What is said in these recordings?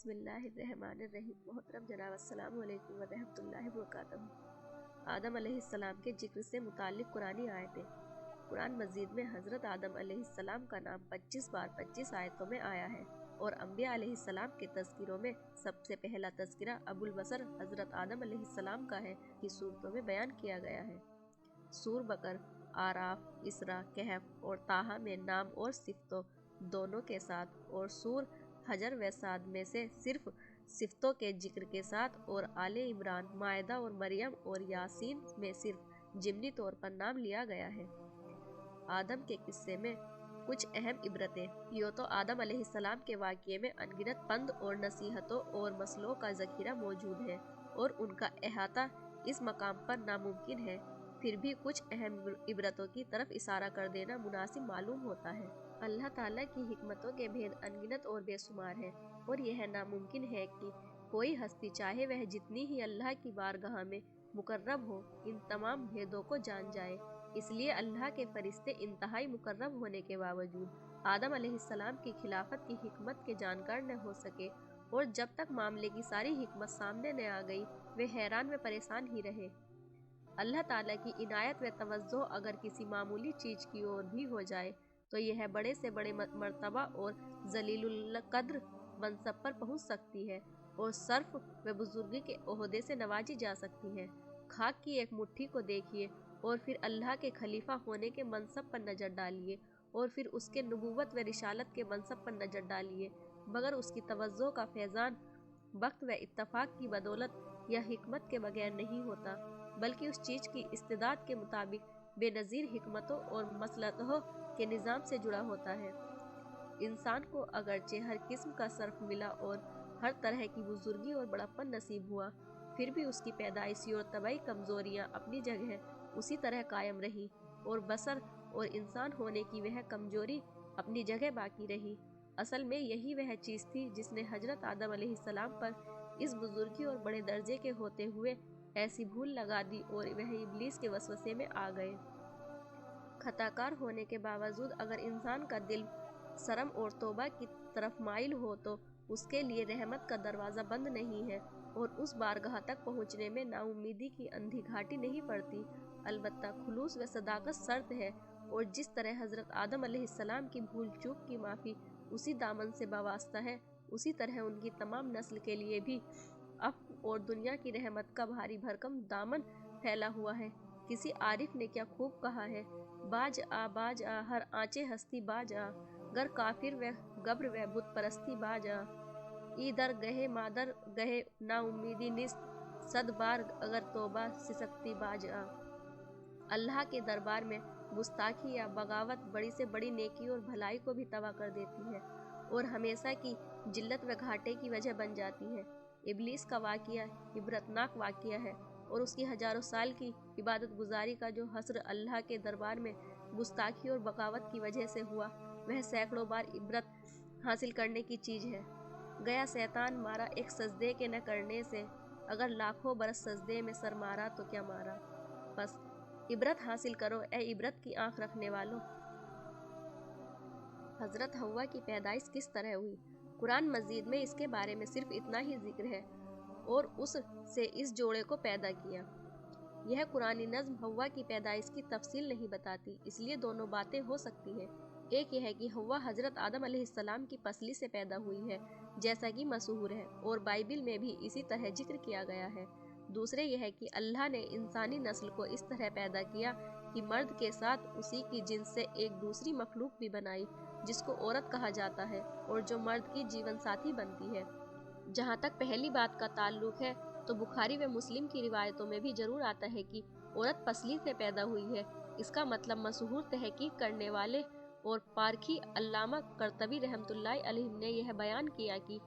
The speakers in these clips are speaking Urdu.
بسم اللہ الرحمن الرحیم۔ محترم جناب السلام علیکم ورحمۃ اللہ وبرکاتہ۔ آدم علیہ السلام کے ذکر سے متعلق قرآنی آیتیں۔ قرآن مجید میں حضرت آدم علیہ السلام کا نام 25 بار 25 آیتوں میں آیا ہے، اور انبیاء علیہ السلام کے تذکروں میں سب سے پہلا تذکرہ ابو البشر حضرت آدم علیہ السلام کا ہے کہ صورتوں میں بیان کیا گیا ہے۔ سور بقر، آراف، اسراء، کہف اور طٰہٰ میں نام اور صفتوں دونوں کے ساتھ، اور سور، حجر و صاد میں سے صرف صفتوں کے ذکر کے ساتھ، اور آل عمران، مائدہ اور مریم اور یاسین میں صرف ضمنی طور پر نام لیا گیا ہے۔ آدم کے قصے میں کچھ اہم عبرتیں۔ یوں تو آدم علیہ السلام کے واقعے میں انگنت پند اور نصیحتوں اور مسئلوں کا ذخیرہ موجود ہے، اور ان کا احاطہ اس مقام پر ناممکن ہے، پھر بھی کچھ اہم عبرتوں کی طرف اشارہ کر دینا مناسب معلوم ہوتا ہے۔ اللہ تعالیٰ کی حکمتوں کے بھید انگنت اور بے شمار ہیں، اور یہ ناممکن ہے کہ کوئی ہستی، چاہے وہ جتنی ہی اللہ کی بارگاہ میں مقرب ہو، ان تمام بھیدوں کو جان جائے۔ اس لیے اللہ کے فرشتے انتہائی مقرب ہونے کے باوجود آدم علیہ السلام کی خلافت کی حکمت کے جانکار نہ ہو سکے، اور جب تک معاملے کی ساری حکمت سامنے نہ آ گئی، وہ حیران و پریشان ہی رہے۔ اللہ تعالیٰ کی عنایت و توجہ اگر کسی معمولی چیز کی اور بھی ہو جائے تو یہ بڑے سے بڑے مرتبہ اور ذلیل القدر منصب پر پہنچ سکتی ہے، اور شرف و بزرگی کے عہدے سے نوازی جا سکتی ہے۔ خاک کی ایک مٹھی کو دیکھیے، اور پھر اللہ کے خلیفہ ہونے کے منصب پر نظر ڈالیے، اور پھر اس کے نبوت و رسالت کے منصب پر نظر ڈالیے، مگر اس کی توجہ کا فیضان وقت و اتفاق کی بدولت یا حکمت کے بغیر نہیں ہوتا، بلکہ اس چیز کی استعداد کے مطابق بے نظیر حکمتوں اور مصلحتوں کے نظام سے جڑا ہوتا ہے۔ انسان کو اگرچہ ہر قسم کا شرف ملا اور ہر طرح کی بزرگی اور بڑپن نصیب ہوا، پھر بھی اس کی پیدائشی اور طبعی کمزوریاں اپنی جگہ اسی طرح قائم رہی، اور بشر اور انسان ہونے کی وہ کمزوری اپنی جگہ باقی رہی۔ اصل میں یہی وہ چیز تھی جس نے حضرت آدم علیہ السلام پر اس بزرگی اور بڑے درجے کے ہوتے ہوئے ایسی بھول لگا دی، اور وہ ابلیس کے وسوسے میں آ گئے۔ خطاکار ہونے کے باوجود اگر انسان کا دل شرم اور توبہ کی طرف مائل ہو تو اس کے لیے رحمت کا دروازہ بند نہیں ہے، اور اس بارگاہ تک پہنچنے میں نا امیدی کی اندھی گھاٹی نہیں پڑتی۔ البتہ خلوص و صداقت شرط ہے، اور جس طرح حضرت آدم علیہ السلام کی بھول چوک کی معافی اسی دامن سے وابستہ ہے، اسی طرح ان کی تمام نسل کے لیے بھی عفو اور دنیا کی رحمت کا بھاری بھرکم دامن پھیلا ہوا ہے۔ کسی عارف نے کیا خوب کہا ہے: باز آ ہر آنچے ہستی باز آ، گر کافر و گبر و بت پرستی باز آ، ای در گہے مادر گہے نا امیدی نیست، صد بار اگر توبہ سسکتی باز آ۔ اللہ کے دربار میں گستاخی یا بغاوت بڑی سے بڑی نیکی اور بھلائی کو بھی تباہ کر دیتی ہے، اور ہمیشہ کی ذلت و گھاٹے کی وجہ بن جاتی ہے۔ ابلیس کا واقعہ عبرتناک واقعہ ہے، اور اس کی ہزاروں سال کی عبادت گزاری کا جو حشر اللہ کے دربار میں گستاخی اور بغاوت کی وجہ سے ہوا، وہ سینکڑوں بار عبرت حاصل کرنے کی چیز ہے۔ گیا شیطان مارا ایک سجدے کے نہ کرنے سے، اگر لاکھوں برس سجدے میں سر مارا تو کیا مارا۔ بس عبرت حاصل کرو اے عبرت کی آنکھ رکھنے والوں۔ حضرت حوا کی پیدائش کس طرح ہوئی؟ قرآن مجید میں اس کے بارے میں صرف اتنا ہی ذکر ہے: اور اس سے اس جوڑے کو پیدا کیا۔ یہ قرآنی نظم حوا کی پیدائش کی تفصیل نہیں بتاتی، اس لیے دونوں باتیں ہو سکتی ہیں۔ ایک یہ ہے کہ حوا حضرت آدم علیہ السلام کی پسلی سے پیدا ہوئی ہے، جیسا کہ مشہور ہے، اور بائبل میں بھی اسی طرح ذکر کیا گیا ہے۔ دوسرے یہ ہے کہ اللہ نے انسانی نسل کو اس طرح پیدا کیا کہ مرد کے ساتھ اسی کی جنس سے ایک دوسری مخلوق بھی بنائی، جس کو عورت کہا جاتا ہے، اور جو مرد کی جیون ساتھی بنتی ہے۔ جہاں تک پہلی بات کا تعلق ہے تو بخاری و مسلم کی روایتوں میں بھی ضرور آتا ہے کہ عورت پسلی سے پیدا ہوئی ہے۔ اس کا مطلب مشہور تحقیق کرنے والے اور پارکھی علامہ قرطبی رحمۃ اللہ علیہ نے یہ بیان کیا کہ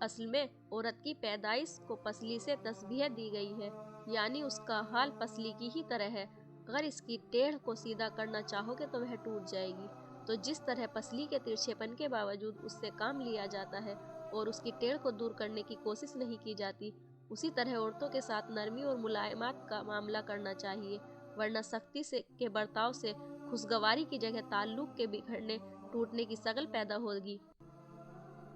اصل میں عورت کی پیدائش کو پسلی سے تشبیہ دی گئی ہے، یعنی اس کا حال پسلی کی ہی طرح ہے۔ اگر اس کی ٹیڑھ کو سیدھا کرنا چاہو گے تو وہ ٹوٹ جائے گی۔ تو جس طرح پسلی کے ترچھے پن کے باوجود اس سے کام لیا جاتا ہے اور اس کی ٹیڑھ کو دور کرنے کی کوشش نہیں کی جاتی، اسی طرح عورتوں کے ساتھ نرمی اور ملائمت کا معاملہ کرنا چاہیے، ورنہ سختی کے برتاؤ سے خوشگواری کی جگہ تعلق کے بکھرنے ٹوٹنے کی شکل پیدا ہوگی۔